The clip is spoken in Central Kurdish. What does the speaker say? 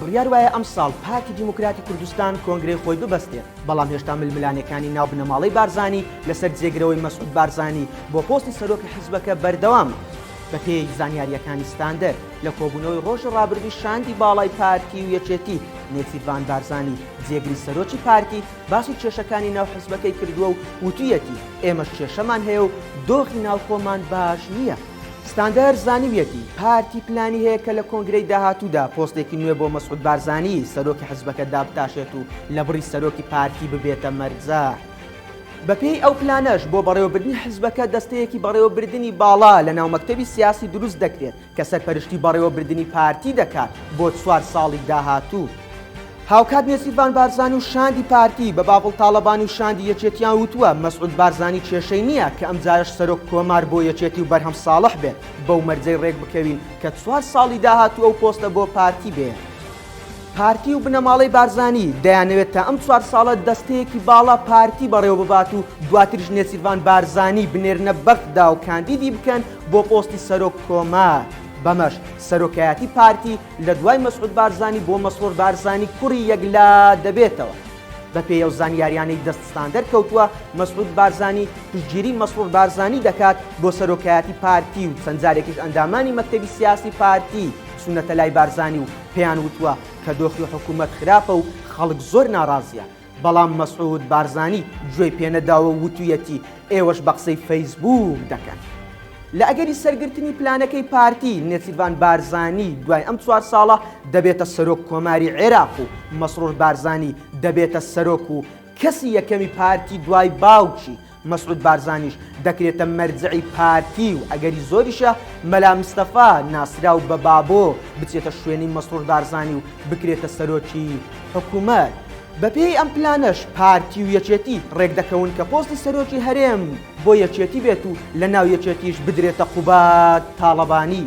بڕیار وایە ئەم ساڵ پارتی دیموکراتی کوردستان کۆنگرەی خۆی ببەستێت بەڵام هێشتا ململانەکانی ناو بنەماڵەی بارزانی لەسەر جێگرەوەی مەسعود بارزانی بۆ پۆستی سەرۆکی حیزبەکە بەردەوامە. بە پێی زانیاریەکانی ستاندەر لە کۆبوونەوەی ڕۆژ ڕابردووی شاندی باڵای پارتی و یەکێتی نێچیروان بارزانی جێگری سەرۆکی پارتی باسی کێشەکانی ناو حیزبەکەی کردووە و وتویەتی ئێمەش کێشەمان هەیە و دۆخی ناوخۆمان باش نییە. ستاندەر زانیویەتی پارتی پلانی هەیە کە لە کۆنگرەی داهاتوودا پۆستێکی نوێ بۆ مەسعود بارزانی سەرۆکی حیزبەکە دابتاشێت و لە بڕی سەرۆکی پارتی ببێتە مەرجە. بەپێی ئەو پلانەش بۆ بەڕێوەبردنی حیزبەکە دەستەیەکی بەڕێوەبردننی باڵا لە ناو مەکتەبی سیاسی دروست دەکرێت کە سەرپەرشتی بەڕێوەبردننی پارتی دەکات بۆ 4 ساڵی داهاتوو. هاوکات نێچیروان بارزانی و شاندی پارتی بە باڵ تاڵەبانی و شاندی یەکێتیان وتووە مەسعود بارزانی کێشەی نییە کە ئەم جارش سەرۆک کۆمار بۆ یەکێتی و بەرهەم ساڵح بێت بەو مەرجەی ڕێک بکەوین کە 4 ساڵی داهاتوو ئەو پۆستە بۆ پارتی بێت. پارتی و بنەماڵەی بارزانی دەیانەوێت تا ئەم 4 ساڵە دەستەیەکی باڵا پارتی بەڕێوە ببات و دواتریش نێچیروان بارزانی بنێرنە بەغدا و کاندیدی بکەن بۆ پۆستی سەرۆک کۆمار. بەمەش سەرۆکایەتی پارتی لە دوای مەسعود بارزانی بۆ مەسرور بارزانی کوڕی یەکلا دەبێتەوە. بە پێی ئەو زانیاریانەی دەستستاندەر کەوتووە مەسعود بارزانی پشتگیری مەسرور بارزانی دەکات بۆ سەرۆکایەتی پارتی و چەند جارێکیش ئەندامانی مەکتەبی سیاسی پارتی سونەتە لای بارزانی و پێیان وتووە کە دۆخی حکوومەت خراپە و خەڵک زۆر ناڕازیە. بەڵام مەسعود بارزانی گوێی پێنەداوە و وتویەتی ئێوەش بە قسەی فەیسبوک دەکەن. لە ئەگەری سەرگرتنی پلانەکەی پارتی نێچیروان بارزانی دوای ئەم 4 ساڵە دەبێتە سەرۆک کۆماری عێراق و مەسرور بارزانی دەبێتە سەرۆک و کەسی یەکەمی پارتی دوای باوکی مەسعود بارزانیش دەکرێتە مەرجعی پارتی و ئەگەری زۆریشە مەلا مستەفا ناسرا و بە بابۆ بچێتە شوێنی مەسرور بارزانی و بکرێتە سەرۆکی حکوومەت. بەپێی ئەم پلانەش پارتی و یەکێتی ڕێک دەکەون کە پۆستی سەرۆکی هەرێم بۆ یەکێتی بێت و لە ناو یەکێتیش بدرێتە قوبات تاڵەبانی.